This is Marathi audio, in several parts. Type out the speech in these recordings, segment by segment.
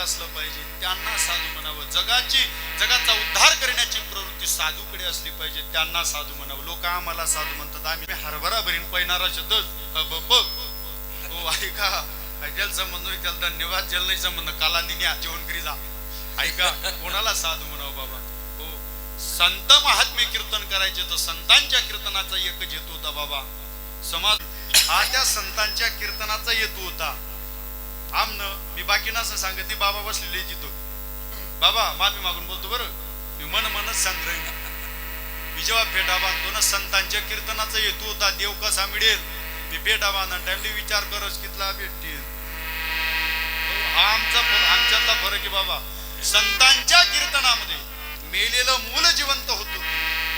असलं पाहिजे त्यांना साधू म्हणावं. जगाचा उद्धार करण्याची प्रवृत्ती साधूकडे असली पाहिजे त्यांना साधू म्हणावं. लोक आम्हाला साधू म्हणतात, आम्ही हरभरा भरीन पैनारा शब्द हो ऐका, जल संबंध त्याला धन्यवाद, जल नाही संबंध कालांदिनी जेवण करी जा. ऐका, कोणाला साधू म्हणावं बाबा. हो, संत महात्मे कीर्तन करायचे तर संतांच्या कीर्तनाचा एकच हेतू होता बाबा. समाज हा त्या संतांच्या कीर्तनाचा हेतू होता. मी बाकी नसं सांगत नाही, बाबा बसलेले जितो बाबा माफी मागून बोलतो बरं, मी मनच सांग राहील. मी जेव्हा फेटा बांधतो ना, संतांच्या कीर्तनाचा हेतू होता देव कसा मिळेल. मी फेटा बांधण टाइमली विचार करस कितला भेटतील. हा आमच्यातला फरक आहे बाबा. संतांच्या कीर्तनामध्ये मेलेलं मूल जिवंत होत होतं,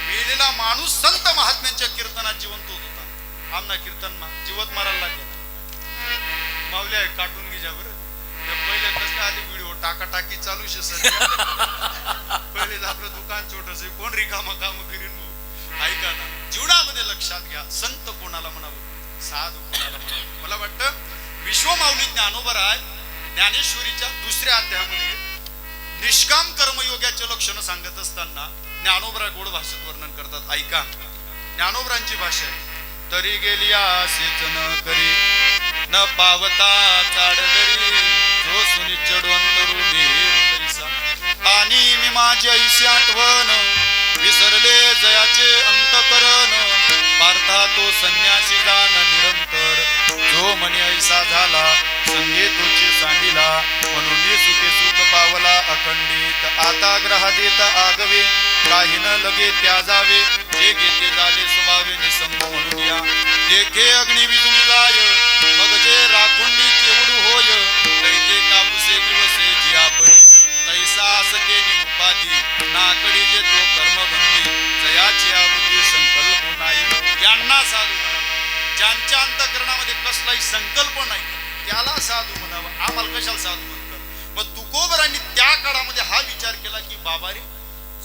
मेलेला माणूस संत महात्म्यांच्या कीर्तनात जिवंत होत होता. आमना कीर्तन जीवत मारायला लागेल. मावल्या काटून घे जा बरं. पहिले कसं आधी व्हिडिओ टाकाटाकी चालू शे सध्या. पहिले आपलं दुकान छोटस, कोण रिकामा काम करीन. ऐका ना, जीवनामध्ये लक्षात घ्या, संत कोणाला म्हणावं, साधू कोणाला म्हणावं. मला वाटतं विश्वमाऊली ज्ञानोबराय ज्ञानेश्वरीच्या दुसऱ्या अध्यायामध्ये निष्काम कर्मयोगाचे लक्षण सांगत असताना ज्ञानोबराय गोड भाषेत वर्णन करतात. ऐका, ज्ञानोबरांची भाषा आहे. तरी गेली आसेच न करी न पावता चाडदरी, जो सुनी चढवंतरू आणि मी माझी ऐशी आठवण विसरले जयाचे अंतकरण, पार्था तो संन्यासी जाण निरंतर, जो म्हणे ऐसा झाला संगे तोचे सांडिला, म्हणून सुखे सुख पावला अखंडित, आता ग्रह देत आगवे काही न लगे त्या जावे, जे घेते झाले स्वभावे निसंग म्हणून या, देखे अग्नी विजून जाय मग जे राखुंडी केवढू होय, तैते कापुसे दिवसे जी आपण तैसा असते उपाधी, नाकडी जे तो कर्मबंधी, जयाची आवृत्ती संकल्प नाही. यांना साधू म्हणावं. ज्यांच्या अंतःकरणामध्ये कसलाही संकल्प नाही त्याला साधू म्हणावं. आम्हाला कशाला साधू म्हणतात. मग तुकोबरांनी त्या काळामध्ये हा विचार केला की बाबा रे,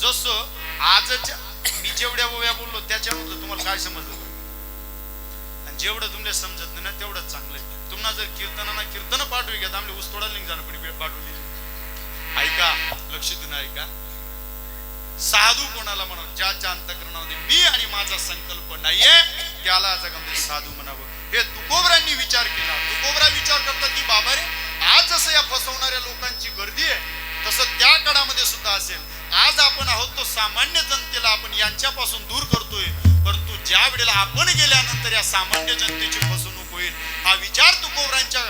जसं आजच्या मी जेवढ्या ओव्या बोललो त्याच्यामधलं तुम्हाला काय समजलं, आणि जेवढं तुम्हाला समजत नाही ना तेवढंच चांगलं आहे. तुम्हाला जर कीर्तन पाठवी घ्या, आमले ऊस तोडायला नाही जाणं पडे पाठवली. ऐका, लक्ष देऊन ऐका, साधू कोणाला म्हणावं, ज्याच्या अंतःकरणामध्ये मी आणि माझा संकल्प नाहीये त्याला जगामध्ये साधू म्हणावं. हे तुकोबरांनी विचार केला. तुकोबरा विचार करतात की बाबा रे, आज जसं या फसवणाऱ्या लोकांची गर्दी आहे तसं त्या काळामध्ये सुद्धा असेल. आज आपण आहोत तो सामान्य जनतेला आपण यांच्यापासून दूर करतोय, परंतु ज्या वेळेला आपण गेल्यानंतर या सामान्य जनतेची फसवणूक होईल हा विचार तुकोबरांच्या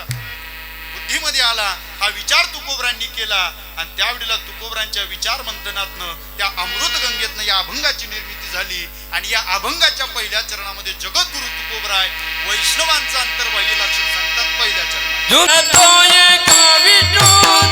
बुद्धीमध्ये आला. हा विचार तुकोबरांनी केला आणि त्यावेळेला तुकोबरांच्या विचार मंथनातनं त्या अमृत गंगेतनं या अभंगाची निर्मिती झाली. आणि या अभंगाच्या पहिल्या चरणामध्ये जगद्गुरु तुकोबराय वैष्णवांचा अंतर्बाह्य लक्षण सांगतात. पहिल्या चरणात विष्णुदा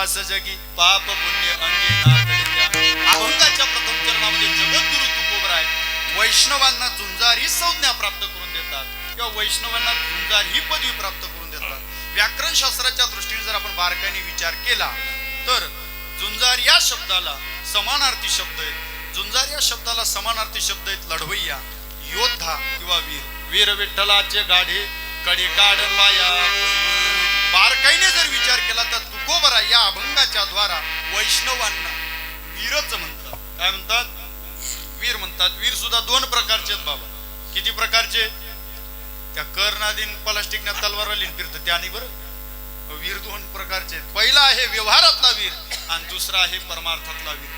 वास जगी पाप पुण्य अंगे नातडे त्या. अभंगाच्या प्रथम चरणामध्ये जगद्गुरु तुकोबराय वैष्णवांना झुंजार ही संज्ञा प्राप्त करून देतात किंवा वैष्णवांना झुंजार ही पदवी प्राप्त करून देतात. व्याकरण शास्त्राच्या दृष्टीने जर आपण बारकाईने विचार केला तर झुंजार या शब्दाला समानार्थी शब्द आहेत. झुंजार या शब्दाला समानार्थी शब्द आहेत लढवय्या, योद्धा किंवा वीर. वीर विठ्ठलाचे गाढे कडे काढ पाया. बारकाईने जर विचार केला तर तुकोबरा या अभंगाच्या द्वारा वैष्णवांना वीरच म्हणतात. काय म्हणतात? वीर म्हणतात. वीर सुद्धा दोन प्रकारचे आहेत बाबा. किती प्रकारचे? त्या कर्णाधीन प्लास्टिकने तलवार आली फिरत त्याने बरं वीर दोन प्रकारचे आहेत. पहिला आहे व्यवहारातला वीर आणि दुसरा आहे परमार्थातला वीर.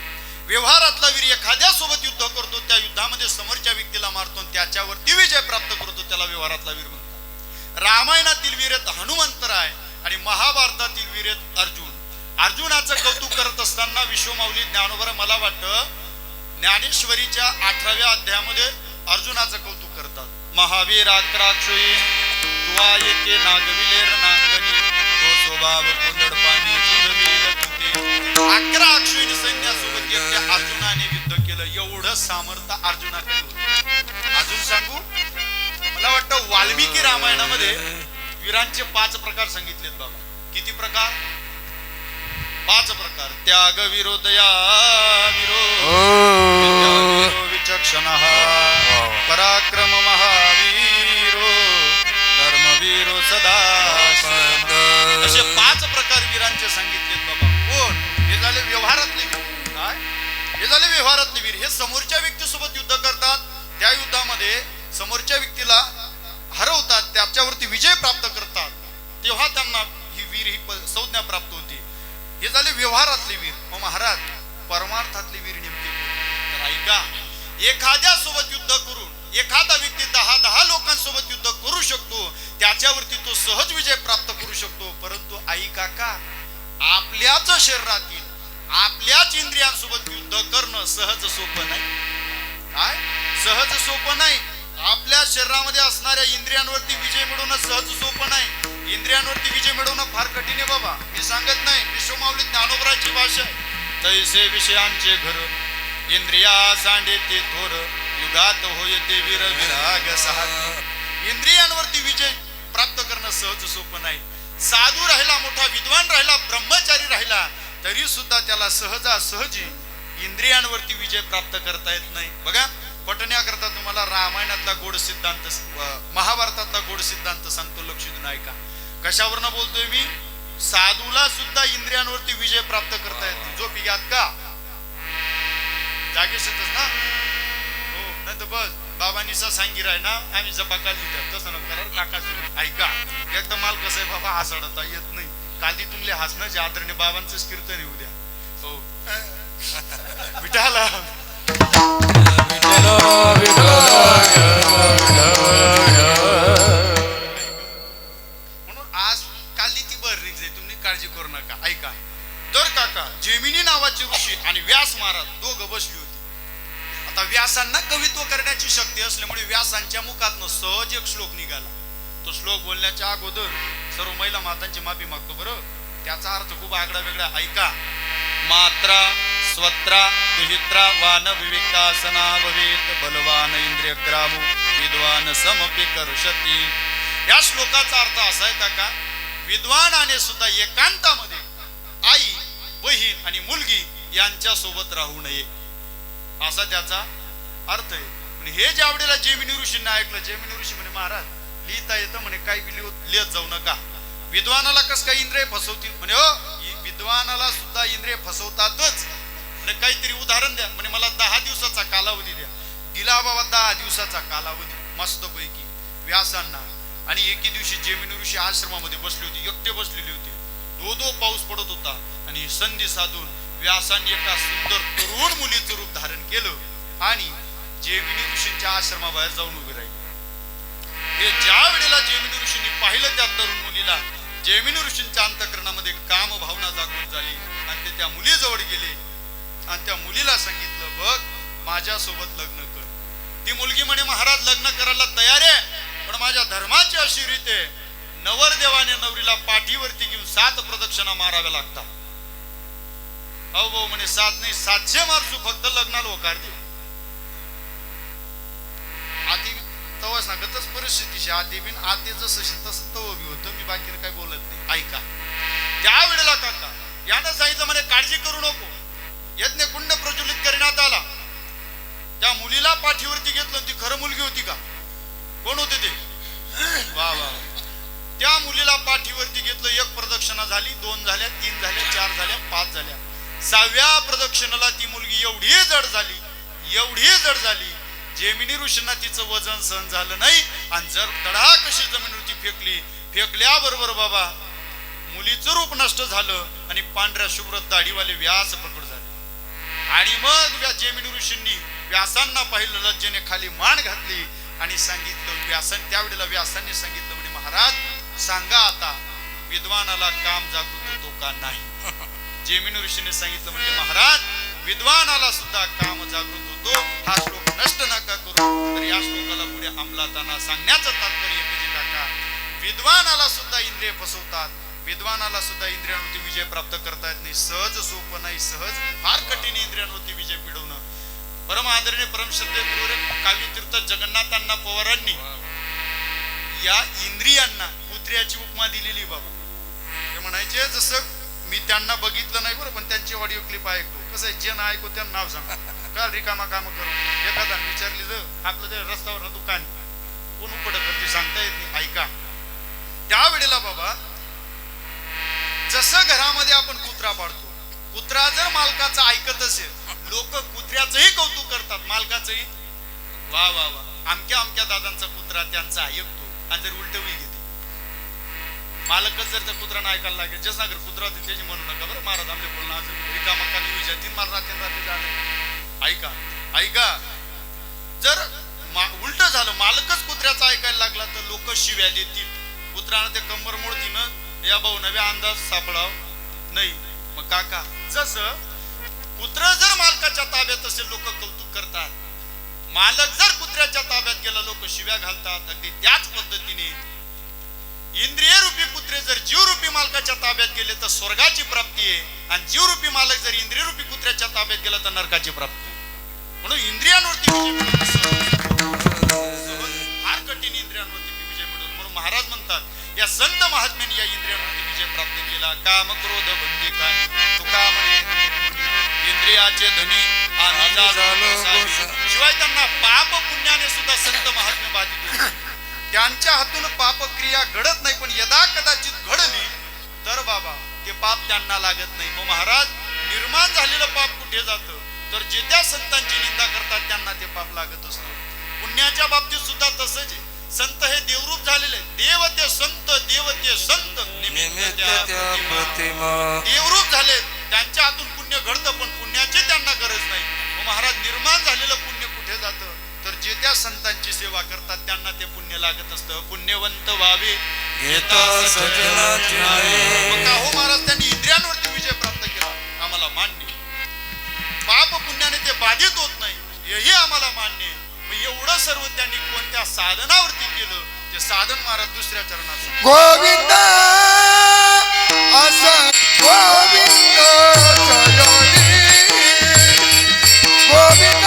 व्यवहारातला वीर एखाद्या सोबत युद्ध करतो, त्या युद्धामध्ये समोरच्या व्यक्तीला मारतो, त्याच्यावरती विजय प्राप्त करतो, त्याला व्यवहारातला वीर म्हणतात. रामायणातील वीर आहेत हनुमंतराय आणि महाभारतातील वीर आहेत अर्जुन. अर्जुनाचं कौतुक करत असताना विश्वमाऊली ज्ञानोबा मला वाटतं ज्ञानेश्वरीच्या 18व्या अध्यायामध्ये अर्जुनाचं कौतुक करतात. महावीर आक्राक्षोई तुवा येते नागविले रणांगणी तो स्वभाव कोंदड पाणी जुळविल तुते. 11 अक्षोहिणी सैन्यासोबत एकट्या अर्जुनाने युद्ध केलं. एवढं सामर्थ्य अर्जुनाकडे होतं. अजून सांगू, मला वाटतं वाल्मिकी रामायणामध्ये वीरांचे 5 प्रकार सांगितलेत बाबा. किती प्रकार? 5 प्रकार. त्याग विरोधया विरो विचक्षणः पराक्रम महावीरो धर्मवीरो सदा. असे 5 प्रकार वीरांचे सांगितलेत बाबा. कोण? हे झाले व्यवहारातले वीर. काय? हे झाले व्यवहारातले वीर. हे समोरच्या व्यक्तीसोबत युद्ध करतात, त्या युद्धामध्ये समोरच्या व्यक्तीला हरवतात, त्याच्यावरती विजय प्राप्त करतात, तेव्हा त्यांना ही वीर ही संज्ञा प्राप्त होती. हे झाले व्यवहारातले वीर. मग महाराज परमार्थातले वीर नेमके कोण? तर ऐका, एखाद्या सोबत युद्ध करून एखादा व्यक्ती 10 लोकांसोबत युद्ध करू शकतो, त्याच्यावरती तो सहज विजय प्राप्त करू शकतो. परंतु आई काका, आपल्याच शरीरातील आपल्याच इंद्रियांसोबत युद्ध करणं सहज सोपं नाही. काय? सहज सोपं नाही. आपल्या शरीरामध्ये असणाऱ्या इंद्रियांवरती विजय मिळवणं सहज सोपं नाही. इंद्रियांवरती विजय मिळवणं फार कठीण आहे बाबा. मी सांगत नाही, विश्वमाऊली ज्ञानोबराची भाषा आहे. तैसे विषयांचे घर इंद्रिया सांडे ते थोर युगात होय ते वीर विराग सहाती. इंद्रियांवरती विजय प्राप्त करणं सहज सोपं नाही. साधू राहिला, मोठा विद्वान राहिला, ब्रह्मचारी राहिला, तरी सुद्धा त्याला सहजासहजी इंद्रियांवरती विजय प्राप्त करता येत नाही. बघा, पटण्याकरता तुम्हाला रामायणातला गोड सिद्धांत, महाभारतातला गोड सिद्धांत सांगतो, लक्ष देऊन ऐका. कशावरनं बोलतोय मी? साधूला सुद्धा इंद्रियांवरती विजय प्राप्त करता येत नाही. झोपी घ्यात का? जागेशच ना. हो, नाही तर बस बाबांनी सांगितलं आहे ना, आम्ही जपाका लिहिलं तसं न करार काका. ऐका, एक तर माल कसं आहे बाबा, हसडता येत नाही. काली तुमले हसण्याच्या आदरणे बाबांचंच कीर्तन आहे उद्या. हो विठाला म्हणून आज काली ती बर्रिंग आहे, तुम्ही काळजी करू नका. ऐका, तर काका जेमिनी नावाचे ऋषी आणि व्यास महाराज दोघं बसली होती. आता व्यासांना कवित्व करण्याची शक्ती असल्यामुळे व्यासांच्या मुखातनं सहज एक श्लोक निघाला. तो श्लोक बोलण्याच्या अगोदर सर्व महिला मातांची माफी मागतो बरं. त्याचा अर्थ खूप आगळा वेगळा. ऐका, मात्रा स्वत्रा दुहित्रा वान विवेकासना भवेत बलवान इंद्रिय ग्रामो विद्वान समपि करशती. या श्लोकाचा अर्थ असा आहे काका, विद्वानाने सुद्धा एकांतामध्ये आई, बहीण आणि मुलगी यांच्या सोबत राहू नये, असा त्याचा अर्थ आहे. पण हे ज्या वेळेला जेमिनी ऋषींना ऐकलं, जेमिनी ऋषी म्हणे महाराज लिहिता येतं म्हणे, काही लिहित जाऊ नका. विद्वानाला कस काही इंद्रिय फसवतील म्हणे. हो, विद्वानाला सुद्धा इंद्रिय फसवतातच. म्हणे काहीतरी उदाहरण द्या म्हणे. मला 10 दिवसाचा कालावधी द्या. दिला बाबा 10 दिवसाचा कालावधी मस्तपैकी व्यासांना. आणि एके दिवशी जेमिनी ऋषी आश्रमामध्ये बसले होते, एकटे बसलेले होते. धो पाऊस पडत होता आणि संधी साधून व्यासांनी एका सुंदर तरुण मुलीचं रूप धारण केलं आणि जेमिनी ऋषींच्या आश्रमाबाहेर जाऊन उभे राहिले. हे ज्या वेळेला जेमिनी ऋषींनी पाहिलं त्या तरुण मुलीला, जेमिनी ऋषींच्या अंतःकरणामध्ये काम भावना जागृत झाली आणि ते त्या मुलीजवळ गेले आणि त्या मुलीला सांगितलं, बघ माझ्या सोबत लग्न कर. ती मुलगी म्हणे महाराज लग्न करायला तयार आहे, पण माझ्या धर्माची अशी रीत आहे, नवरदेवाने नवरीला पाठीवरती घेऊन 7 प्रदक्षिणा माराव्या लागतात. अहो भाऊ म्हणे 7 नाही 700 मारसू फक्त लग्नाला होकार दे. आधी तवा सांगतच परिस्थितीशी आधी बिन आधी जसं तसं तव बी होतं. मी बाकीला काय बोलत नाही. ऐका त्या वेळेला काका यानं सांगितलं म्हणे काळजी करू नको. यज्ञ कुंड प्रज्वलित करण्यात आला. त्या मुलीला पाठीवरती घेतलं. ती खरं मुलगी होती का? कोण होते ते? वा वा. त्या मुलीला पाठीवरती घेतलं. 1 प्रदक्षिणा झाली, 2 झाल्या, 3 झाल्या, 4 झाल्या, 5 झाल्या. 6व्या प्रदक्षिणाला ती मुलगी एवढी जड झाली जेमिनी ऋषींना तिचं वजन सहन झालं नाही आणि जर तडा कशी जमिनीवरती फेकल्याबरोबर बाबा मुलीचं रूप नष्ट झालं आणि पांढऱ्या शुभ्र दाढीवाले व्यास प्रकट झाले. आणि मग जेमिनी ऋषींनी व्यासांना पाहिलं. लज्जेने खाली मान घातली आणि सांगितलं त्यावेळेला व्यासांनी सांगितलं म्हणे महाराज सांगा आता विद्वानाला काम जागृत होतो का नाही? जेमिनी ऋषीने सांगितलं म्हणजे महाराज विद्वानाला सुद्धा काम जागृत होतो. हा श्लोक नष्ट नका करू. तर या श्लोकाला पुढे अंमलात आणा. सांगण्याचं तात्पर्य म्हणजे काका विद्वानाला सुद्धा इंद्रिय फसवतात. विद्वानाला सुद्धा इंद्रियांवरती विजय प्राप्त करता येत नाही. सहज सोपं नाही. सहज फार कठीण इंद्रियांवरती विजय मिळवणं. परम आदरणीय परमश्रद्धेय गुरुवर्य काव्यतीर्थ जगन्नाथांना पवारांनी या इंद्रियांना कुत्र्याची उपमा दिलेली बाबा. ते म्हणायचे जसं मी त्यांना बघितलं नाही बरं पण त्यांची ऑडिओ क्लिप ऐकतो. कसं आहे जे ना ऐकू त्यांना नाव सांगा. काल रिकामा काम करू एखादा विचारली जर आपलं ते रस्त्यावर दुकान कोण उपड करते सांगता येत नाही. ऐका त्यावेळेला बाबा जसं घरामध्ये आपण कुत्रा पाळतो. कुत्रा जर मालकाचं ऐकत असेल लोक कुत्र्याचंही कौतुक करतात मालकाचंही. वा वा वा अमक्या दादांचा कुत्रा त्यांचा ऐकतो. आणि जर उलट होई घेते मालकच जर त्या कुत्र्यानं ऐकायला लागेल जसं अगर कुत्रा त्याची म्हणू नका बरं महाराज आमले बोलणं रिकामा काली विचारतील मला रात्री जाणं. ऐका जर उलट झालं मालकच कुत्र्याचा ऐकायला लागला तर लोक शिव्या देतील. कुत्र्यानं ते कंबर मोडतीनं या भाऊ नव्या अंदाज सापडाव नाही. मग काका जसं कुत्र जर मालकाच्या ताब्यात असेल लोक कौतुक करतात. मालक जर कुत्र्याच्या ताब्यात गेला लोक शिव्या घालतात. अगदी त्याच पद्धतीने इंद्रिय रूपी कुत्रे जर जीवरूपी मालकाच्या ताब्यात गेले तर स्वर्गाची प्राप्ती आहे आणि जीवरूपी मालक जर इंद्रिय रूपी कुत्र्याच्या ताब्यात गेला तर नरकाची प्राप्ती. म्हणून इंद्रियांवरती फार कठीण इंद्रियांवरती विजय मिळवून. म्हणून महाराज म्हणतात या संत महात्म्याने या इंद्रियांवरती विजय प्राप्त केला. काम क्रोध बंदी कानी तुका म्हणे इंद्रियाचे धनी शिवाय त्यांना पाप पुण्याने सुद्धा संत महात्म्य बाधित होते. त्यांच्या हातून पाप क्रिया घडत नाही पण यदा कदाचित घडली तर बाबा ते पाप त्यांना लागत नाही. मग महाराज निर्माण झालेलं पाप कुठे जातं तर जे त्या संतांची निंदा करतात त्यांना ते पाप लागत असतं. पुण्याच्या बाबतीत सुद्धा तसंच आहे. संत हे देवरूप झालेले देव ते संत देवरूप झाले. त्यांच्या हातून पुण्य घडतं पण पुण्याची त्यांना गरज नाही. मग महाराज निर्माण झालेलं पुण्य कुठे जातं तर जे त्या संतांची सेवा करतात त्यांना ते पुण्य लागत असतं. पुण्यवंत व्हावे हो महाराज त्यांनी इंद्रियांवरती विजय प्राप्त केला आम्हाला मान्य. पाप पुण्याने ते बाधित होत नाही हेही आम्हाला मान्य. एवढं सर्व त्यांनी कोणत्या साधनावरती केलं ते साधन महाराज दुसऱ्या चरणात गोविंद असं गोविंद गोविंद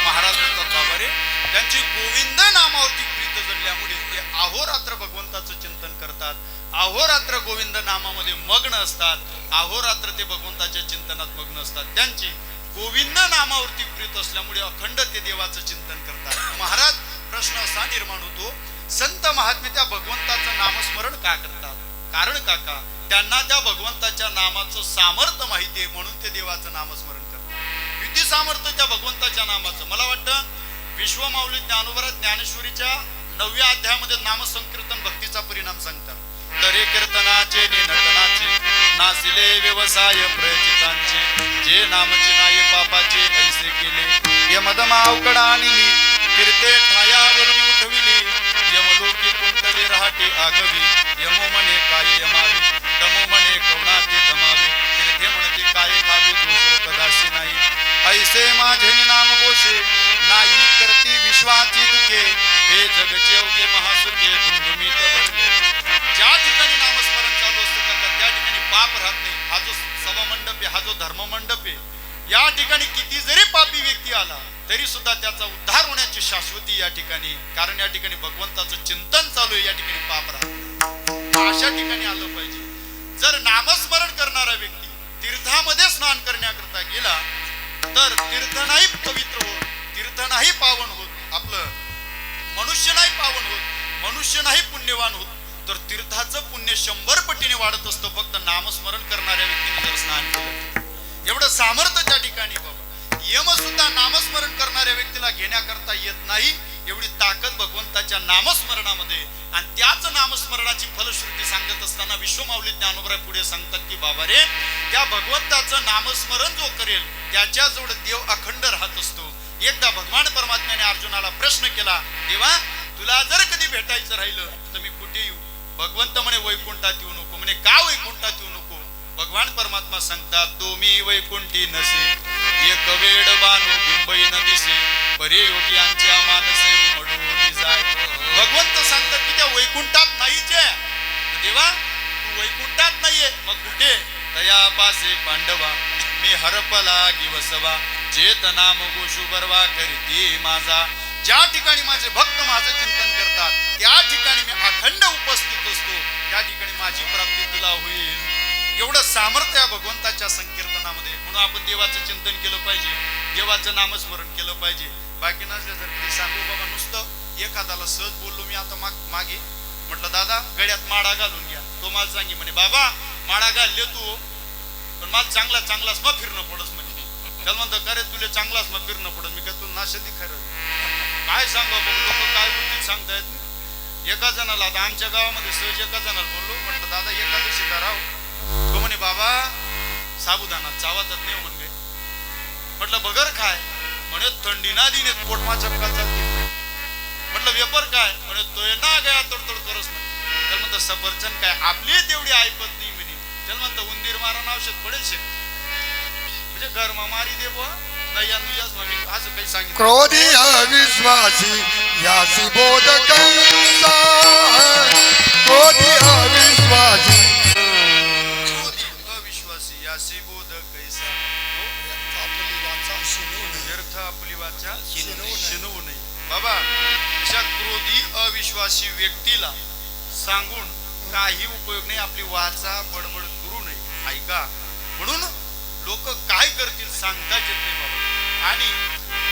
महाराज म्हणतात बाबा रे त्यांची गोविंद नामावरती प्रीत जडल्यामुळे ते अहोरात्र भगवंताचं चिंतन करतात. अहोरात्र गोविंद नामामध्ये मग्न असतात. अहोरात्र ते भगवंताच्या चिंतनात मग्न असतात. त्यांची गोविंद नामावरती प्रीत असल्यामुळे अखंड ते देवाचं चिंतन करतात. महाराज प्रश्न असा निर्माण होतो संत महात्मे त्या भगवंताचं नामस्मरण का करतात? कारण काका त्यांना त्या भगवंताच्या नामाचं सामर्थ्य माहिती आहे म्हणून ते देवाचं नामस्मरण करतात. किती सामर्थ्य त्या भगवंताच्या नामाचं. मला वाटतं विश्वमाऊली ज्ञानोबा ज्ञानेश्वरीच्या 9व्या अध्यायामध्ये नामसंकीर्तन भक्तीचा परिणाम सांगतात. तरे कीर्तनाचे नि नटनाचे नासिले व्यवसाय प्रयचितांचे जे नामचे नाही पापाचे ऐसे केले यमदमावकडा आणली कीर्ते ठायावरून उठविली यमलोकी कुंटले राहते आगवी यमो म्हणे काय यमावे दमो म्हणे कवणाते दमावे तीर्थे म्हणते काय खावे दोषो कदाशी नाही ऐसे माझे नाम घोषे नाही करती विश्वाची दुखे हे जगचे अवघे महासुखे धुमधुमीत भरले. ज्या ठिकाणी नामस्मरण चालू असतं का त्या ठिकाणी पाप राहत नाही. हा जो सभा मंडप आहे, हा जो धर्म मंडप आहे, या ठिकाणी किती जरी पापी व्यक्ती आला तरी सुद्धा त्याचा उद्धार होण्याची शाश्वती या ठिकाणी, कारण या ठिकाणी भगवंताचं चिंतन चालू आहे. या ठिकाणी पाप राहत नाही. अशा ठिकाणी आलं पाहिजे. जर नामस्मरण करणारा व्यक्ती तीर्थामध्ये स्नान करण्याकरता गेला तर तीर्थ नाही पवित्र होत, तीर्थ नाही पावन होत, आपलं मनुष्य नाही पावन होत, मनुष्य नाही पुण्यवान होत, तर तीर्थाचं पुण्य 100 पटीने वाढत असतं फक्त नामस्मरण करणाऱ्या व्यक्तीने जर स्नान केलं. एवढं सामर्थ्य त्या ठिकाणी बाबा. यम सुद्धा नामस्मरण करणाऱ्या व्यक्तीला घेण्याकरता येत नाही, एवढी ताकद भगवंताच्या नामस्मरणामध्ये. आणि त्याच नामस्मरणाची फलश्रुती सांगत असताना विश्वमाऊली ज्ञानोबा पुढे सांगतात की बाबा रे, त्या भगवंताचं नामस्मरण जो करेल त्याच्याजवळ देव अखंड राहत असतो. एकदा भगवान परमात्म्याने अर्जुनाला प्रश्न केला, देवा तुला जर कधी भेटायचं राहिलं तर मी कुठे येऊ? भगवंत म्हणे वैकुंठात येऊ नको. म्हणे का वैकुंठात येऊ नको? भगवान परमात्मा सांगतात, तुम्ही वैकुंठी नसे एक वेड बानू बिंबई न दिसे परे योग्यांच्या मानसे उमडून जाय. भगवंत सांगतात की त्या वैकुंठात नाहीच आहे. देवा तू वैकुंठात नाहीये, मग कुठे? तया पासे पांडवा मी हरपला वसवा जेत नाम गोशु बरवा करीती माझा. ज्या ठिकाणी माझे भक्त माझं चिंतन करतात त्या ठिकाणी मी अखंड उपस्थित असतो, त्या ठिकाणी माझी प्राप्ती तुला होईल. एवढं सामर्थ्य आहे भगवंताच्या संकीर्तनामध्ये. म्हणून आपण देवाचं चिंतन केलं पाहिजे, देवाचं नामस्मरण केलं पाहिजे. बाकी नसलं जर कधी सांगू बाबा नुसतं एखाद्याला सहज बोललो मी आता मागे म्हटलं दादा गळ्यात माळा घालून घ्या, तो मला सांगे म्हणे बाबा माळा घालले तू पण मला चांगलाच मग फिरणं पडस म्हणे. त्याला म्हणतो का रे तुला चांगलाच मग फिरणं पडत. मी काय तुला नाशदी खरं काय सांगा बघ, लोक काय बोलतील सांगता येत नाही. एका जणाला आता आमच्या गावामध्ये सहज एका जणाला बोललो म्हटलं दादा एकादशी राव. तो म्हणे बाबा साबुदाणा चावतच नाही म्हणजे. म्हटलं बगर काय? म्हणे थंडी ना दिने पोटमा चपका चालते. म्हटलं वेपर काय? म्हणे तो ना गया तडतड करस म्हणे. त्याला म्हणतं सफरचंद काय? आपली तेवढी ऐकत नाही म्हणे. त्याला म्हणतं उंदीर मारा औषध पडेल शे म्हणजे घरमा मारी दे बुवा नाही अनुयास म्हणून असं काही सांगितलं. क्रोधी अविश्वासी यासी बोध कैसा क्रोधी अविश्वासी अविश्वासी यासी बोध कैसा व्यर्थ आपली वाचा शिनवू नये. बाबा अशा क्रोधी अविश्वासी व्यक्तीला सांगून काही उपयोग नाही. आपली वाचा बडबड करू नये. ऐका म्हणून लोक काय करतील सांगता येत नाही बाबा, आणि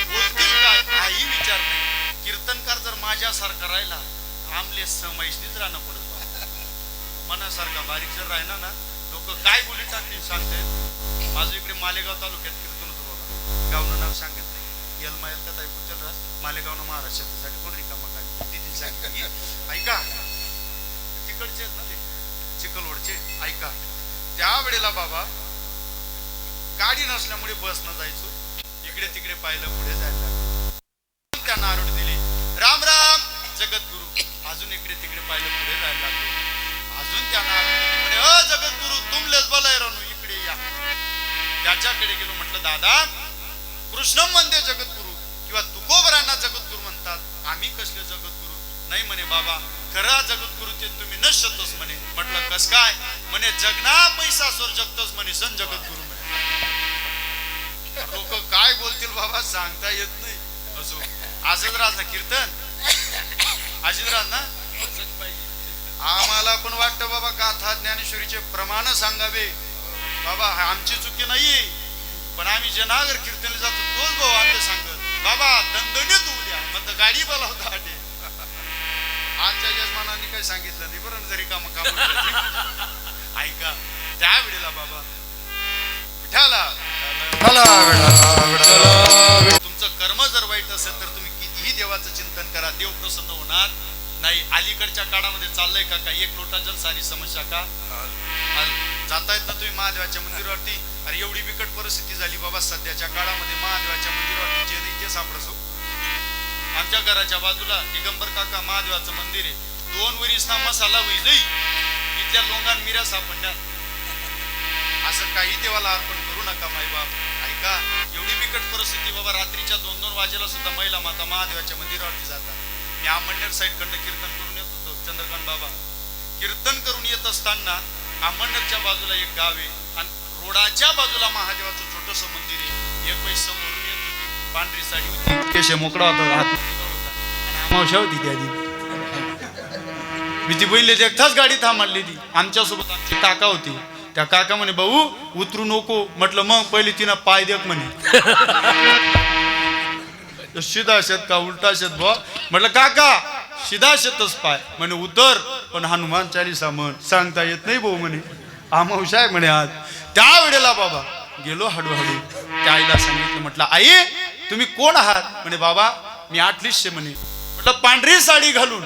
बोलतील काय काही विचार नाही. कीर्तनकार जर माझ्यासारखा राहिला आमले समयशीच राहणं पडत. मनासारखा बारीक जर राहिला ना लोक काय बोली टाकतील सांगता येत. माझं इकडे मालेगाव तालुक्यात कीर्तन होतं बाबा. गावनं नाव सांगत नाही. यलमा का ऐकून राहत मालेगावनं महाराष्ट्रासाठी कोण रिकामा काय तिथे सांगितलं. ऐका तिकडचे आहेत ना ते चिखलवडचे. ऐका त्यावेळेला बाबा गाडी नसल्यामुळे बस न जायचो. इकडे तिकडे पाहिलं पुढे जायला लागलो. त्या नारळ दिली राम राम जगद्गुरु. अजून इकडे तिकडे पाहिलं पुढे जायला लागलो. अजून त्या नारळ दिली म्हणे अ जगद्गुरु तुमलेच बोलाय रानू इकडे या. त्याच्याकडे गेलो. म्हटलं दादा कृष्णम म्हणते जगद्गुरु किंवा तुकोबरांना जगद्गुरु म्हणतात, आम्ही कसले जगद्गुरु? नाही म्हणे बाबा खरा जगद्गुरु ते तुम्ही नसतच म्हणे. म्हटलं कस काय? म्हणे जगना पैसा सोर जगतच म्हणे सन जगद्गुरु म्हणे. लोक काय बोलतील बाबा सांगता येत नाही. असो असंच राहत ना कीर्तन अशीच राहत ना. आम्हाला पण वाटतं बाबा गाथा ज्ञानेश्वरीचे प्रमाण सांगावे. बाबा आमची चुकी नाही, पण आम्ही जनागर कीर्तनला जातो तोच भाऊ आम्ही सांगत बाबा दणदणीत होऊ द्या मग गाडी बोलावता आटे. आजच्या यजमानांनी काही सांगितलं नाही बरं जरी काम ऐका त्यावेळेला बाबा विठाला विठ्ठला विठ्ठला. तुमचं कर्म जर वाईट असेल तर तुम्ही कितीही देवाचं चिंतन करा, देव प्रसन्न होणार नाही. अलीकडच्या काळामध्ये चाललंय का काही एक लोटा जल सारी समस्या का जातायत ना तुम्ही महादेवाच्या मंदिरावरती? अरे एवढी बिकट परिस्थिती झाली बाबा सध्याच्या काळामध्ये, महादेवाच्या मंदिरावरती जे नाही ते सापडसो. आमच्या घराच्या बाजूला दिगंबर काका महादेवाचं मंदिर आहे, 2 वरीसना मसाला विजयी इथल्या लोंगान मिऱ्या सापडण्यात. असं काही देवाला अर्पण करू नका माय बाप. ऐका, एवढी बिकट परिस्थिती बाबा, रात्रीच्या 2-2 वाजेला सुद्धा महिला माता महादेवाच्या मंदिरावरती जातात. मी आंबणनेर साईड कडनं कीर्तन करून येत होतो, चंद्रकांत बाबा कीर्तन करून येत असताना आंबणनेरच्या बाजूला एक गाव आहे आणि रोडाच्या बाजूला महादेवाचं छोटस मंदिर आहे. एक बाई समोरून येत होती, पांढरी साडी होती, केश मोकळा होता, हात मोकळा होता आणि अमावस्या होती त्या दिवशी. मी ती बहिणीला एकटाच गाडी थांबली ती. आमच्यासोबत आमची काका होती. त्या काका म्हणे भाऊ उतरू नको. म्हटलं मग पहिले तिनं पाय देख म्हणे. सीधा शेत का उलटा शेत बा? म्हटलं काका सीधा शेतच पाय. म्हणे उतर पण हनुमान चालीसा म्हण. सांगता येत नाही भाऊ म्हणे, अमावस्या आहे म्हणे आज. त्या वेळेला बाबा गेलो हळूहळू त्या आईला सांगितलं, म्हटलं आई तुम्ही कोण आहात? म्हणे बाबा मी 8 म्हणे. म्हटलं पांढरी साडी घालून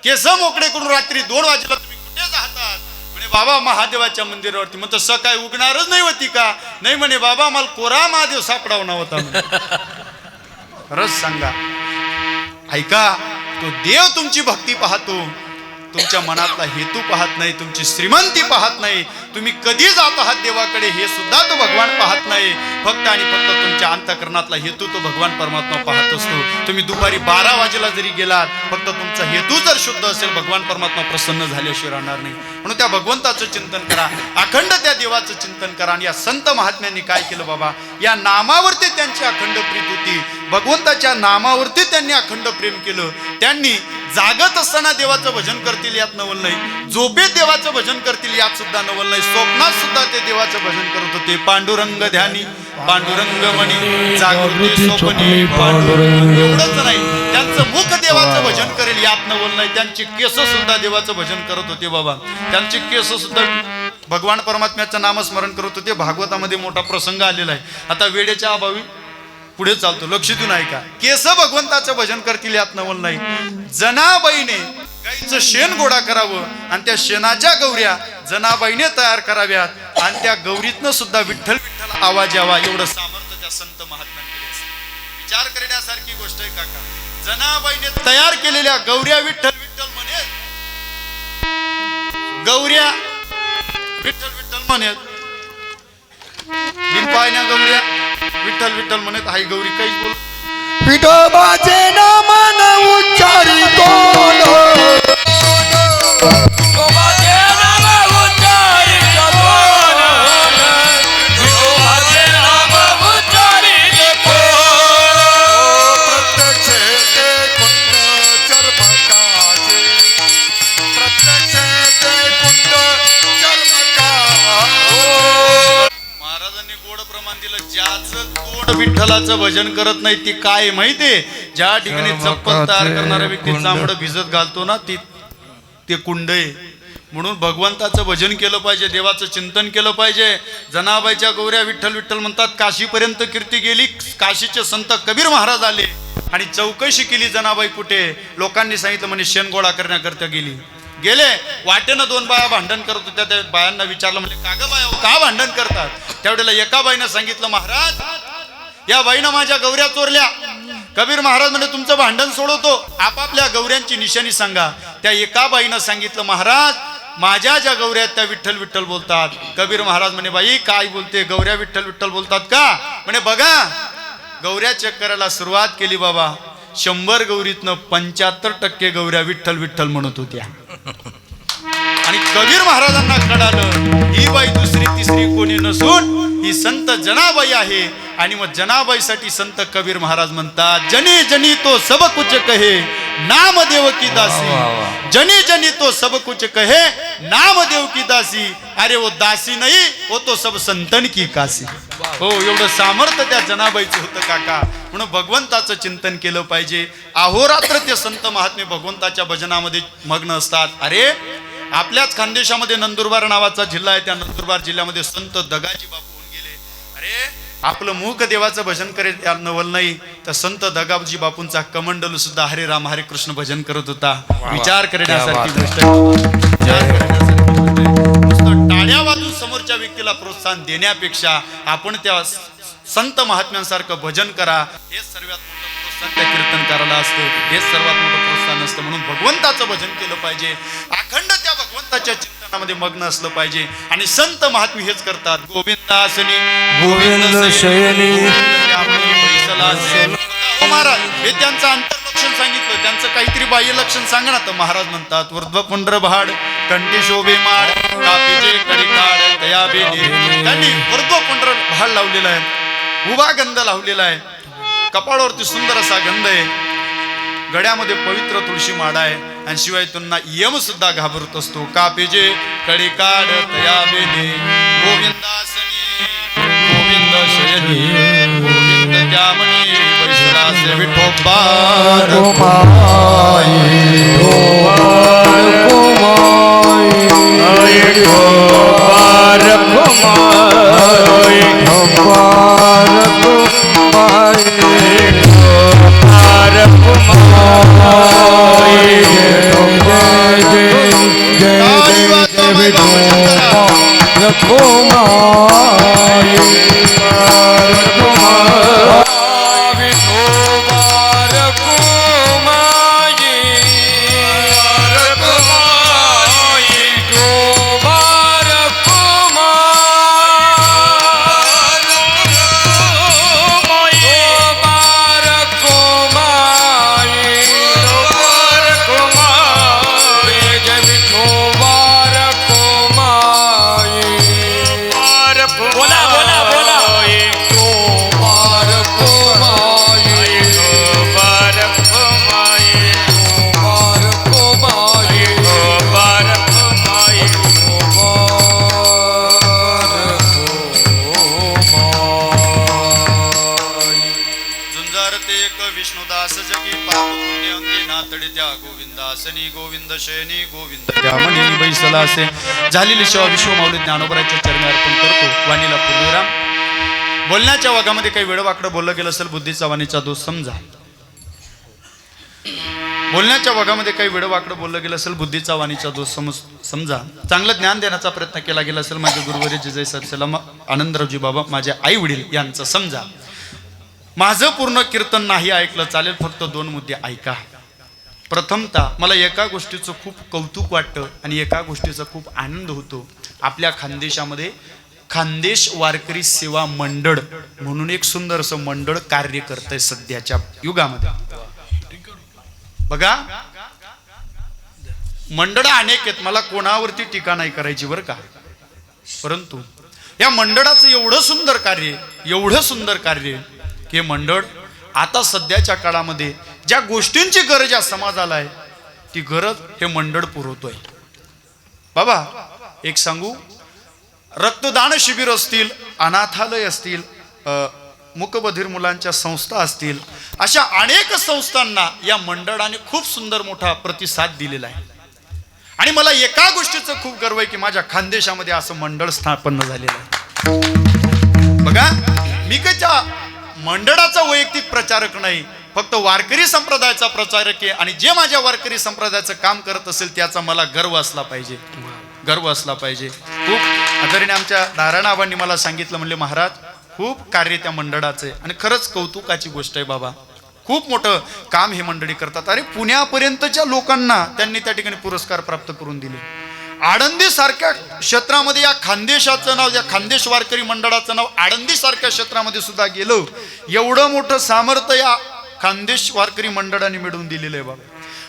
केस मोकळे करून रात्री 2 वाजेला तुम्ही कुठे जातात? म्हणे बाबा महादेवाच्या मंदिरावरती. मग तसं काय उगणारच नाही होती का? नाही म्हणे बाबा मला कोरा महादेव सापडावना होता. खरंच सांगा, ऐका, तो देव तुमची भक्ती पाहतो, तुमच्या मनातला हेतू पाहत नाही, तुमची श्रीमंती पाहत नाही, तुम्ही कधी जात आहात देवाकडे हे सुद्धा तो भगवान पाहत नाही. फक्त आणि फक्त तुमच्या अंतःकरणातला हेतू तो भगवान परमात्मा पाहत असतो. तुम्ही दुपारी 12 वाजेला जरी गेलात, फक्त तुमचा हेतू जर शुद्ध असेल, भगवान परमात्मा प्रसन्न झाल्याशिवाय राहणार नाही. म्हणून त्या भगवंताचं चिंतन करा, अखंड त्या देवाचं चिंतन करा. आणि या संत महात्म्यांनी काय केलं बाबा, या नामावरती त्यांची अखंड प्रीत होती, भगवंताच्या नामावरती त्यांनी अखंड प्रेम केलं. त्यांनी जागत असताना देवाचं भजन करतील यात नवल नाही, झोपेत देवाचं भजन करतील यात सुद्धा नवल नाही, स्वप्नात सुद्धा ते देवाचं भजन करत होते. पांडुरंग ध्यानी पांडुरंग मणी जागृती स्वप्नी पांडुरंग. एवढंच नाही, त्यांचं मुख देवाचं भजन करेल यात नवल नाही. त्यांची केस सुद्धा देवाचं भजन करत होते बाबा. त्यांची केस सुद्धा भगवान परमात्म्याचं नामस्मरण करत होते. भागवतामध्ये मोठा प्रसंग आलेला आहे. आता वेळेच्या अभावी पुढे चालतो, लक्षातून ऐका. केस भगवंताचं भजन करतील यात नवल नाही. जनाबाईने गाईचं शेण गोळा करावं आणि त्या शेणाच्या गौऱ्या जनाबाईने तयार कराव्यात आणि त्या गौरीतनं सुद्धा विठ्ठल विठ्ठल आवाज यावा, एवढं सामर्थ्य त्या संत महात्म्यांकडे असतं. विचार करण्यासारखी गोष्ट आहे काका. जनाबाईने तयार केलेल्या गौऱ्या विठ्ठल विठ्ठल म्हणेत, गौऱ्या विठ्ठल विठ्ठल म्हणेत, बिनपायण्या गौऱ्या विठ्ठल विठ्ठल म्हणत. हाय गौरी काहीच बोल. विठोबाचे नाम न उच्चारितो विठ्ठलाचं भजन करत नाही ती काय माहितीये, ज्या ठिकाणी चप्पल तयार करणारा व्यक्ती चांबड भिजत घालतो ना, ते कुंड आहे. म्हणून भगवंताचं भजन केलं पाहिजे, देवाचं चिंतन केलं पाहिजे. जनाबाईच्या गौऱ्या विठ्ठल विठ्ठल म्हणतात. काशीपर्यंत कीर्ती गेली. काशीचे संत कबीर महाराज आले आणि चौकशी केली, जनाबाई कुठे? लोकांनी सांगितलं म्हणे शेण गोळा करण्याकरता गेली. गेले वाटेनं 2 बाया भांडण करत होत्या. त्या बायांना विचारलं म्हणजे का ग बाया का भांडण करतात? त्यावेळेला एका बाईनं सांगितलं, महाराज या बाईनं माझ्या गौऱ्या चोरल्या. कबीर महाराज म्हणजे तुमचं भांडण सोडवतो, आपापल्या गौऱ्यांची निशाणी सांगा. त्या एका बाईनं सांगितलं, महाराज माझ्या ज्या गौऱ्या आहेत त्या विठ्ठल विठ्ठल बोलतात. कबीर महाराज म्हणे बाई काय बोलते, गौऱ्या विठ्ठल विठ्ठल बोलतात का? म्हणे बघा, गौऱ्या चेक करायला सुरुवात केली बाबा. 100 गौरीतनं 75% गौऱ्या विठ्ठल विठ्ठल म्हणत होत्या. आणि कबीर महाराजांना कळालं ही बाई दुसरी तिसरी कोणी नसून ही संत जनाबाई आहे. आणि मग जनाबाईसाठी संत कबीर महाराज म्हणतात, जनी जनी तो सब कुछ कहे नाम देव की दासी. जनी जनी तो सब कुछ कहे नाम देव की दासी. अरे वो दासी नाही, वो तो सब संतन की काशी. हो, एवढं सामर्थ्य त्या जनाबाईचं होतं काका. म्हणून भगवंताचं चिंतन केलं पाहिजे. अहोरात्र ते संत महात्मे भगवंताच्या भजनामध्ये मग्न असतात. अरे आपल्याच खानदेशामध्ये नंदुरबार नावाचा जिल्हा आहे. त्या नंदुरबार जिल्ह्यामध्ये संत दगाजी बापू होऊन गेले. अरे आपलं मूक देवाचं भजन करेल या नवल नाही तर संत दगावजी बापूंचा कमंडलू सुद्धा हरे राम हरे कृष्ण भजन करत होता. विचार करण्यासारखी गोष्ट आहे. विचार करण्यासारखी गोष्ट आहे. नुसतं टाळ्या वाजून समोरच्या व्यक्तीला प्रोत्साहन देण्यापेक्षा आपण त्या संत महात्म्यांसारखं भजन करा. हेच सर्वात मोठं प्रोत्साहन त्या कीर्तनकाराला असतं. हेच सर्वात मोठं प्रोत्साहन असतं. म्हणून भगवंताचं भजन केलं पाहिजे. अखंड त्या भगवंताच्या चिंतनामध्ये मग्न असलं पाहिजे. आणि संत महात्मे हेच करतात. गोविंदासनी गोविंद शयनी हो महाराज, हे त्यांचं अंतर्लक्षण सांगितलं. त्यांचं काहीतरी बाह्य लक्षण सांगा ना. तर महाराज म्हणतात ऊर्ध्व पुंड्र भाड कंठी शोभे माड कापीजे कडी काढ दया बेली. त्यांनी ऊर्ध्व पुंड्र भाड लावलेला आहे. उभा गंध लावलेला आहे. कपाळावरती सुंदर असा गंध आहे. गड्यामध्ये पवित्र तुळशी माडा आहे. आणि शिवाय त्यांना यम सुद्धा घाबरत असतो. कापेजे कडी काढ तया बेली गोविंदासनी गोविंद शयनी गोविंद त्यामणी बैसलासे विठोबा विष्णुदास जगी पाप पुण्य अंगे नातडी त्या गोविंदासनी गोविंद शयनी गोविंद त्यामणी बैसलासे. झालेली सेवा विश्वमाऊली ज्ञानोबराच्या चरणी अर्पण करतो. वाणीला पूर्णविराम. बोलण्याच्या वागामध्ये काही वेळवाकडं बोललं गेलं असेल बुद्धीचा वाणीचा दोष समजा. बोलण्याच्या वागामध्ये काही वेळवाकडं बोललं गेलं असेल बुद्धीचा वाणीचा दोष समजा. चांगलं ज्ञान देण्याचा प्रयत्न केला गेला असेल माझे गुरुवर्य जिजय सत्सलाम आनंदरावजी बाबा माझे आई वडील यांचं समजा. माझं पूर्ण कीर्तन नाही ऐकलं चालेल. फक्त 2 मुद्दे ऐका. प्रथमतः मला एका गोष्टीचं खूप कौतुक वाटतं आणि एका गोष्टीचा खूप आनंद होतो. आपल्या खानदेशामध्ये खानदेश वारकरी सेवा मंडळ म्हणून एक सुंदर असं मंडळ कार्य करतंय सध्याच्या युगामध्ये. बघा मंडळ अनेक आहेत. मला कोणावरती टीका नाही करायची बरं का. परंतु या मंडळाचं एवढं सुंदर कार्य हे मंडळ आता सध्याच्या काळामध्ये ज्या गोष्टींची गरज या समाजाला आहे ती गरज हे मंडळ पुरवतोय. बाबा एक सांगू, रक्तदान शिबिर असतील, अनाथालय असतील, मूकबधिर मुलांच्या संस्था असतील, अशा अनेक संस्थांना या मंडळाने खूप सुंदर मोठा प्रतिसाद दिलेला आहे. आणि मला एका गोष्टीचं खूप गर्व आहे की माझ्या खानदेशामध्ये असं मंडळ स्थापन झालेलं आहे. बघा मी कशा मंडळाचा वैयक्तिक प्रचारक नाही, फक्त वारकरी संप्रदायाचा प्रचारक आहे. आणि जे माझ्या वारकरी संप्रदायाचं काम करत असेल त्याचा मला गर्व असला पाहिजे. खूप आदरणीय आमच्या नारायणआबांनी मला सांगितलं, म्हणले महाराज खूप कार्य त्या मंडळाचं आहे. आणि खरंच कौतुकाची गोष्ट आहे बाबा. खूप मोठं काम हे मंडळी करतात. अरे पुण्यापर्यंतच्या लोकांना त्यांनी त्या ठिकाणी पुरस्कार प्राप्त करून दिले. आळंदी सारख्या क्षेत्रामध्ये या खानदेशाचं नाव, या खानदेश वारकरी मंडळाचं नाव आळंदी सारख्या क्षेत्रामध्ये सुद्धा गेलं. एवढं मोठं सामर्थ्य या खानदेश वारकरी मंडळाने मिळवून दिलेलं आहे बाबा.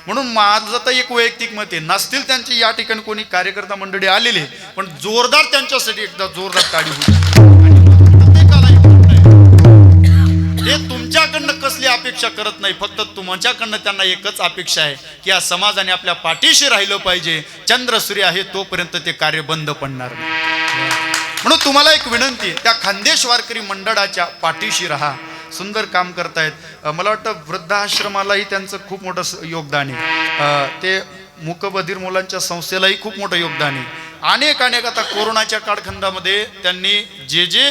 म्हणून माझं तर एक वैयक्तिक मत आहे, नसतील त्यांची या ठिकाणी कोणी कार्यकर्ता मंडळी आलेले, पण जोरदार त्यांच्यासाठी एकदा जोरदार ताडी होती. ते तुमच्याकडनं कसली अपेक्षा करत नाही, फक्त तुमच्याकडनं त्यांना एकच अपेक्षा आहे की या समाजाने आपल्या पाठीशी राहिलं पाहिजे. चंद्र सूर्य आहे तोपर्यंत ते कार्य बंद पडणार नाही. म्हणून तुम्हाला एक विनंती आहे, त्या खानदेश वारकरी मंडळाच्या पाठीशी राहा. सुंदर काम करतायत. मला वाटतं वृद्धाश्रमालाही त्यांचं खूप मोठं योगदान आहे. ते मूकबधिर मुलांच्या संस्थेलाही खूप मोठं योगदान आहे. अनेक आता कोरोनाच्या कालखंडामध्ये त्यांनी जे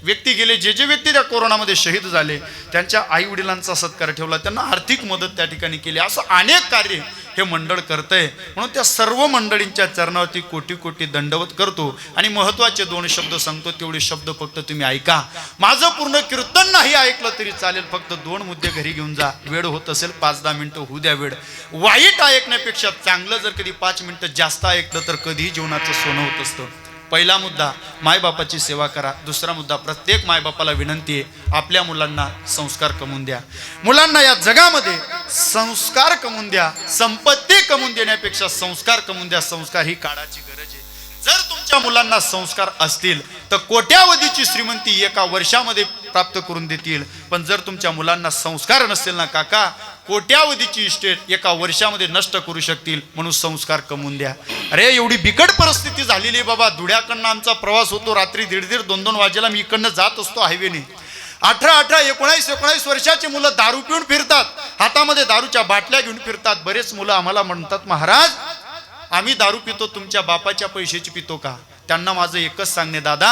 व्यक्ती गेले, जे व्यक्ती त्या कोरोनामध्ये शहीद झाले त्यांच्या आई वडिलांचा सत्कार ठेवला, त्यांना आर्थिक मदत त्या ठिकाणी केली. असं अनेक कार्य हे मंडळ करतंय. म्हणून त्या सर्व मंडळींच्या चरणावरती कोटी कोटी दंडवत करतो. आणि महत्वाचे 2 शब्द सांगतो, तेवढे शब्द फक्त तुम्ही ऐका. माझं पूर्ण कीर्तन नाही ऐकलं तरी चालेल, फक्त 2 मुद्दे घरी घेऊन जा. वेळ होत असेल 5-10 मिनिटं होऊ द्या वेळ. वाईट ऐकण्यापेक्षा चांगलं जर कधी 5 मिनिटं जास्त ऐकलं तर कधीही जीवनाचं सोनं होत असतं. पहिला मुद्दा, मायबापाची सेवा करा. दुसरा मुद्दा, प्रत्येक मायबापाला विनंती आहे, आपल्या मुलांना संस्कार कमवून द्या. मुलांना या जगामध्ये संस्कार कमवून द्या. संपत्ती कमवून देण्यापेक्षा संस्कार कमवून द्या. संस्कार ही काळाची गरज आहे. जर तुमच्या मुलांना संस्कार असतील तर कोट्यावधीची श्रीमंती एका वर्षामध्ये प्राप्त करून देतील. पण जर तुमच्या मुलांना संस्कार नसतील ना काका, कोट्यावधीची इस्टेट एका वर्षामध्ये नष्ट करू शकतील. म्हणून संस्कार कमवून द्या. अरे एवढी बिकट परिस्थिती झालेली आहे बाबा. धुळ्याकडनं आमचा प्रवास होतो, रात्री 1:30 2-2 वाजेला मी इकडनं जात असतो हायवेने. 18, 19 वर्षाची मुलं दारू पिऊन फिरतात, हातामध्ये दारूच्या बाटल्या घेऊन फिरतात. बरेच मुलं आम्हाला म्हणतात, महाराज आम्ही दारू पितो, तुमच्या बापाच्या पैशाची पितो का? त्यांना माझं एकच सांगणे, दादा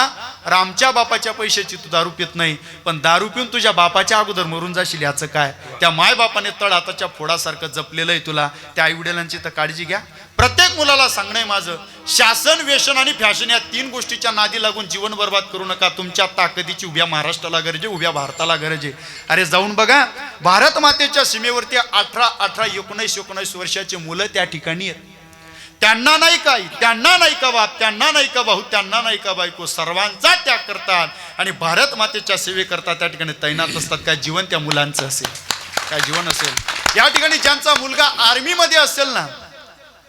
आमच्या बापाच्या पैशाची तू दारू पित नाही, पण दारू पिऊन तुझ्या बापाच्या अगोदर मरून जाशील याचं काय? त्या माय बापाने तळ हाताच्या फोडासारखं जपलेलं आहे तुला. त्या आई वडिलांची तर काळजी घ्या. प्रत्येक मुलाला सांगणं माझं, शासन, व्यसन आणि फॅशन या 3 गोष्टीच्या नादी लागून जीवन बर्बाद करू नका. तुमच्या ताकदीची उभ्या महाराष्ट्राला गरज आहे, उभ्या भारताला गरज आहे. अरे जाऊन बघा, भारत मातेच्या सीमेवरती 18, 19 वर्षाचे मुलं त्या ठिकाणी आहेत. त्यांना नाही काही, त्यांना नाही का बाप, त्यांना नाही का भाऊ, त्यांना नाही का बायको, सर्वांचा त्याग करतात आणि भारत मातेच्या सेवेकरता त्या ठिकाणी तैनात असतात. काय जीवन त्या मुलांचं असेल, काय जीवन असेल. या ठिकाणी ज्यांचा मुलगा आर्मीमध्ये असेल ना,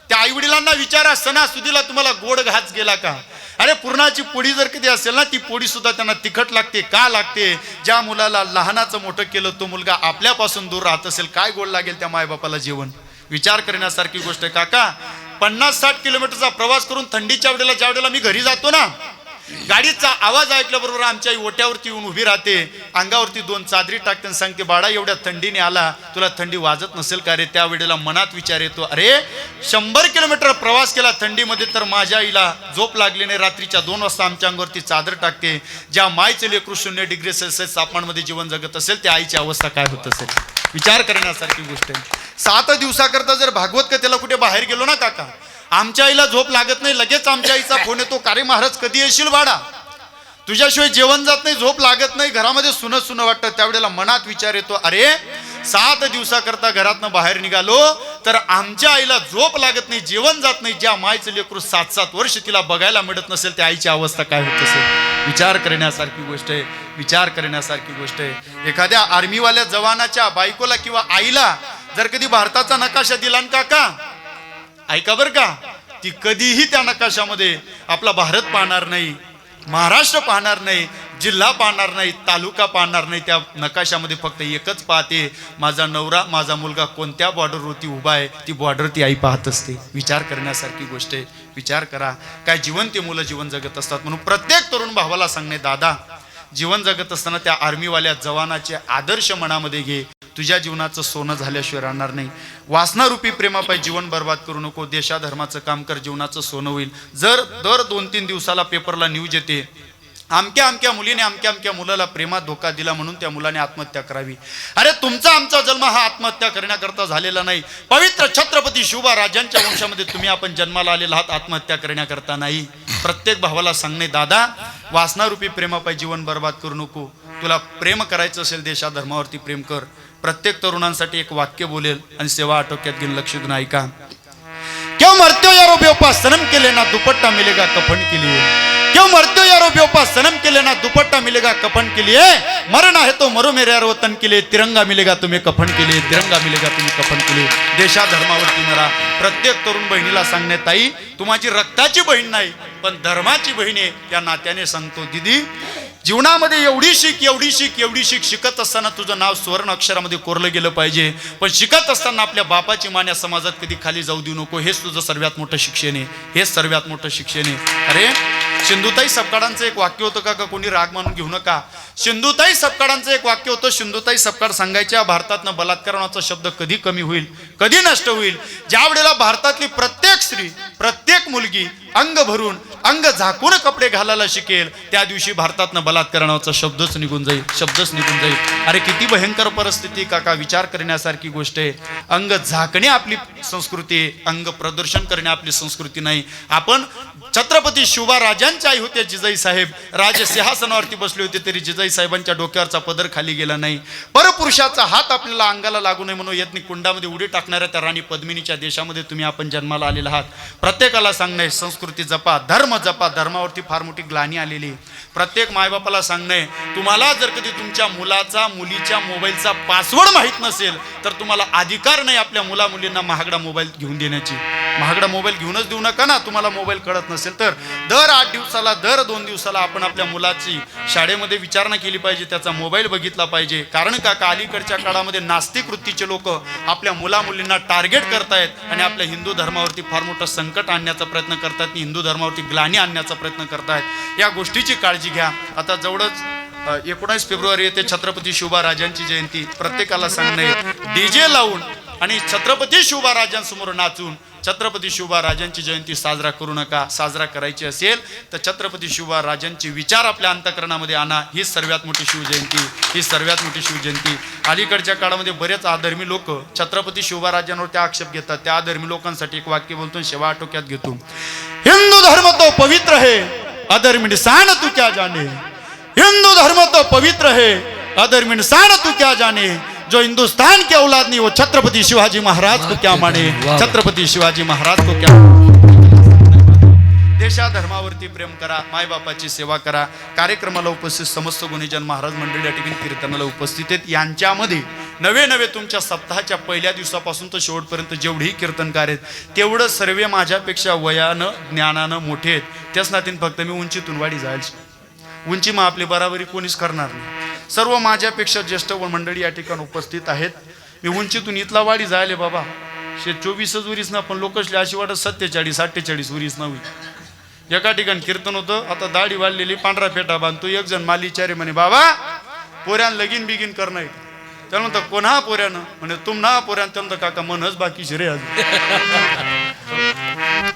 त्या आई वडिलांना विचारा, सणासुदीला तुम्हाला गोड घास गेला का? अरे पुरणाची पोळी जर कधी असेल ना, ती पोळी सुद्धा त्यांना तिखट लागते. का लागते? ज्या मुलाला लहानाचं मोठं केलं तो मुलगा आपल्यापासून दूर राहत असेल, काय गोड लागेल त्या मायबापाला जेवण? विचार करण्यासारखी गोष्ट आहे काका. 50-60 किलोमीटरचा प्रवास करून थंडीच्या वेळेला, ज्या वेळेला मी घरी जातो ना, गाडीचा आवाज ऐकल्याबरोबर आमची आई ओट्यावरती येऊन उभी राहते, अंगावरती 2 चादरी टाकते आणि सांगते, बाळा एवढ्या थंडीने आला, तुला थंडी वाजत नसेल का रे? त्या वेळेला मनात विचार येतो, अरे 100 किलोमीटर प्रवास केला थंडीमध्ये तर माझ्या आईला झोप लागली नाही. रात्रीच्या 2 वाजता आमच्या अंगावरती चादर टाकते. ज्या मायचे लेकरू 0 डिग्री सेल्सिअस तापमानमध्ये जीवन जगत असेल, त्या आईची अवस्था काय होत असेल? विचार करण्यासारखी गोष्ट आहे. 7 दिवसाकरता जर भागवत कथेला कुठे बाहेर गेलो ना काका, आमच्या आईला झोप लागत नाही, लगेच आमच्या आईचा फोन येतो, का रे महाराज कधी येशील बाळा? तुझ्याशिवाय जेवण जात नाही, झोप लागत नाही, घरामध्ये सुनं सुनं वाटतं. त्यावेळेला मनात विचार येतो, अरे 7 दिवसाकरता घरातनं बाहेर निघालो तर आमच्या आईला झोप लागत नाही, जेवण जात नाही. ज्या मायचं लेकरू 7-7 वर्ष तिला बघायला मिळत नसेल, त्या आईची अवस्था काय होत असेल? विचार करण्यासारखी गोष्ट आहे. विचार करण्यासारखी गोष्ट आहे. एखाद्या आर्मीवाल्या जवानाच्या बायकोला किंवा आईला जर कधी भारताचा नकाशा दिला ना काका, ऐका बरं का, ती कधीही त्या नकाशामध्ये आपला भारत पाहणार नाही, महाराष्ट्र पाहणार नाही, जिल्हा पाहणार नाही, तालुका पाहणार नाही. त्या नकाशामध्ये फक्त एकच पाहते, माझा नवरा, माझा मुलगा कोणत्या बॉर्डरवरती उभा आहे, ती बॉर्डर ती आई पाहत असते. विचार करण्यासारखी गोष्ट आहे. विचार करा, काय जीवन ते मुलं जीवन जगत असतात. म्हणून प्रत्येक तरुण भावाला सांगणे, दादा जीवन जगत असताना त्या आर्मीवाल्या जवानाचे आदर्श मनामध्ये घे. तुझ्या जीवनाचं सोनं झाल्याशिवाय राहणार नाही. वासनारूपी प्रेमापायी जीवन बर्बाद करू नको. देशाधर्माचं काम कर, जीवनाचं सोनं होईल. जर दर 2-3 दिवसाला पेपरला न्यूज येते, अमक्या मुलीने अमक्या मुलाला प्रेमात धोका दिला म्हणून त्या मुलाने आत्महत्या करावी. अरे तुमचा आमचा जन्म हा आत्महत्या करण्याकरता झालेला नाही. पवित्र छत्रपती शिवबा राजांच्या वंशामध्ये तुम्ही आपण जन्माला आलेला आहात, आत्महत्या करण्याकरता नाही. प्रत्येक भावाला सांगणे, दादा वासनारूपी प्रेमापायी जीवन बर्बाद करू नको. तुला प्रेम करायचं असेल, देशाधर्मावरती प्रेम कर. प्रत्येक तरुणांसाठी एक वाक्य बोलेल आणि सेवा आटोक्यात घेऊन लक्ष देऊन ऐका. क्यों मरते हो यारो बेवफा, सनम के लेना दुपट्टा मिलेगा कफन के लिए. क्यों मरते हो यारो बेवफा, सनम के लेना दुपट्टा मिलेगा कफन के लिए. मरना है तो मरो मेरे यार वतन के लिए, तिरंगा मिलेगा तुम्हें कफन के लिए, तिरंगा मिलेगा तुम्हें कफन के लिए. देशाधर्मावरती मरा. प्रत्येक तरुण बहिणीला सांगणे, ताई तू माझी रक्ताची बहीण नाही पण धर्माची बहीण आहे. त्या नात्याने सांगतो, दीदी जीवनामध्ये एवढी शिक शिकत असताना तुझं नाव सुवर्ण अक्षरामध्ये कोरलं गेलं पाहिजे. पण शिकत असताना आपल्या बापाची मान या समाजात कधी खाली जाऊ देऊ नको. हेच तुझं सर्वात मोठं शिक्षण आहे. हेच सर्वात मोठं शिक्षण आहे. अरे सिंधुताई सपकाळांचं एक वाक्य होतं का, कोणी राग मानून घेऊ नका. सिंधुताई सपकाळांचं एक वाक्य होतं. सिंधुताई सपकाळ सांगायच्या, भारतातनं बलात्काराचा शब्द कधी कमी होईल, कधी नष्ट होईल, ज्या वेळेला भारतातली प्रत्येक स्त्री, प्रत्येक मुलगी अंग भरून अंग झाकून कपडे घालायला शिकेल त्या दिवशी भारतातनं बलात्कार नावाचा शब्दच निघून जाईल. अरे किती भयंकर परिस्थिती काका, विचार करण्यासारखी गोष्ट आहे. अंग झाकणे आपली संस्कृती आहे, अंग प्रदर्शन करणे आपली संस्कृती नाही. आपण छत्रपती शिवबाराजांची आई होते जिजाई साहेब, राजसिंहासनावरती बसले होते तरी जिजाई साहेबांच्या डोक्यावरचा पदर खाली गेला नाही. परपुरुषाचा हात आपल्याला अंगाला लागू नये म्हणून यत्नी कुंडामध्ये उडी टाकणाऱ्या त्या राणी पद्मिनीच्या देशामध्ये तुम्ही आपण जन्माला आलेला आहात. प्रत्येकाला सांगणे संस्कृती जपा, धर्म जपा. धर्मावरती फार मोठी ग्लानी आलेली. प्रत्येक मायबापाला सांगणे, तुम्हाला जर कधी तुमच्या मुलाचा मुलीच्या मोबाईलचा पासवर्ड माहीत नसेल तर तुम्हाला अधिकार नाही आपल्या मुला मुलींना महागडा मोबाईल घेऊन देण्याची. महागडा मोबाईल घेऊनच देऊ नका ना, तुम्हाला मोबाईल कळत नसेल तर. दर 8 दिवसाला, दर 2 दिवसाला आपण आपल्या मुलाची शाळेमध्ये विचारणा केली पाहिजे, त्याचा मोबाईल बघितला पाहिजे. कारण काका अलीकडच्या काळामध्ये नास्तिक वृत्तीचे लोक आपल्या मुला मुलींना टार्गेट करतायत आणि आपल्या हिंदू धर्मावरती फार मोठं संकट आणण्याचा प्रयत्न करतात, हिंदू धर्मावरती ग्लानी आणण्याचा प्रयत्न करतायत. या गोष्टीची काळजी घ्या. आता जवळच 19 फेब्रुवारी येते छत्रपती शिवबाराजांची जयंती. प्रत्येकाला सांगणे, डीजे लावून आणि छत्रपती शिवबाराजांसमोर नाचून छत्रपती शिवबाराजांची जयंती साजरा करू नका. साजरा करायची असेल तर छत्रपती शिवबाराजांचे विचार आपल्या अंतःकरणामध्ये आणा. ही सर्वात मोठी शिवजयंती. अलीकडच्या काळामध्ये बरेच आधर्मी लोक छत्रपती शिवबाराजांवरती आक्षेप घेतात. त्या आधर्मी लोकांसाठी एक वाक्य बोलतो, शेवा आटोक्यात घेतो. हिंदू धर्म तो पवित्र है, अधर्मी इंसान तू क्या जाने. हिंदू धर्म तो पवित्र है, अधर्मी इंसान तू क्या जाने. जो हिंदुस्तान के औलाद नहीं वो छत्रपति शिवाजी महाराज को क्या माने. छत्रपति शिवाजी महाराज को क्या. देशा धर्मावरती प्रेम करा, मायबापाची सेवा करा. कार्यक्रमाला उपस्थित समस्त गुणीजन महाराज मंडळी या ठिकाणी कीर्तनाला उपस्थित आहेत. यांच्यामध्ये नवे तुमच्या सप्ताहाच्या पहिल्या दिवसापासून तर शेवटपर्यंत जेवढेही कीर्तनकार आहेत तेवढं सर्व माझ्यापेक्षा वयानं ज्ञानानं मोठे आहेत. त्याच नातीन फक्त मी उंचीतून वाढी जायची. उंची मग आपली बराबरी कोणीच करणार नाही. सर्व माझ्यापेक्षा ज्येष्ठ मंडळी या ठिकाणी उपस्थित आहेत. मी उंचीतून इथला वाढी जायले बाबा 24 उरीस ना, पण लोकसले अशी वाटत 47-48 उरीस नव्हे. एका ठिकाणी कीर्तन होतं, आता दाढी वाढलेली, पांढरा फेटा बांधतो. एक जण माली चारे म्हणे, बाबा पोऱ्यान लगीन बिगीन करणं. त्याला म्हणतं कोण हा पोऱ्यानं, म्हणे तुम ना पोऱ्यान. त्यानंतर काका मनच बाकी शिरे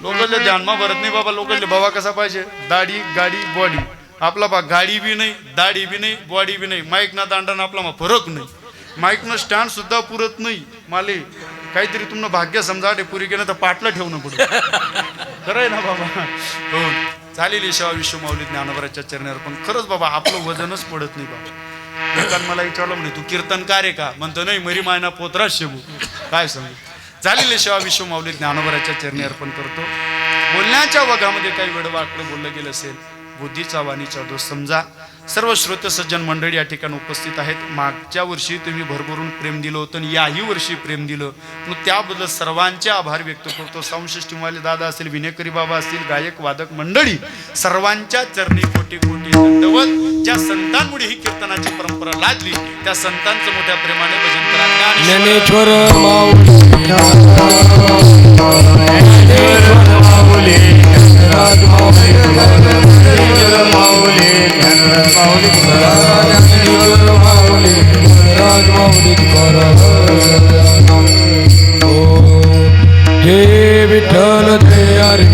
लोकले ध्यानमा भरत नाही बाबा. लोकले बाबा कसा पाहिजे, दाढी गाडी बॉडी. आपला बा गाडी बी नाही, दाढी बी नाही, बॉडी बी नाही. माईक ना दांडा आपला मग फरक नाही. माईक न स्टँड सुद्धा पुरत नाही. माले काहीतरी तुम्हाला भाग्य समजा पुरी केलं तर पाटलं ठेवणं पुढे. खरं आहे ना बाबा. हो चालेल. सेवा विश्व माऊली ज्ञानोबराच्या चरणावर. पण खरंच बाबा आपलं वजनच पडत नाही बाबा. लोकांना मला विचारलं म्हणे तू कीर्तनकार आहे का, म्हणतो नाही मरी मायना पोतराच शेबू. काय सांगू. झालेली सेवा विश्व माऊली ज्ञानोबराच्या चरणी अर्पण करतो. बोलण्याच्या वगामध्ये काही वेडवाकडं बोललं गेलं असेल, बुद्धीचा वाणीचा दोष समजा. सर्व श्रोते सज्जन मंडळी या ठिकाणी उपस्थित आहेत. मागच्या वर्षी तुम्ही भरभरून प्रेम दिलं होतं आणि याही वर्षी प्रेम दिलं, मग त्याबद्दल सर्वांचे आभार व्यक्त करतो. साऊंड दादा असेल, विनेकरी बाबा असतील, गायक वादक मंडळी सर्वांच्या चरणी कोटी दंडवत. ज्या संतांमुळे ही कीर्तनाची परंपरा लादली त्या संतांचं मोठ्या प्रेमाने भजन करा. ज्ञानेश्वर जय विठ्ठल जय हरी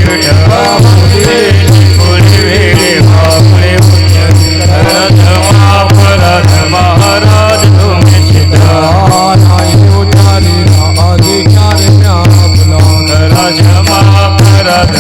विठ्ठल, जय विठ्ठल जय विठ्ठल. महाराज तुम्ही राज महाराज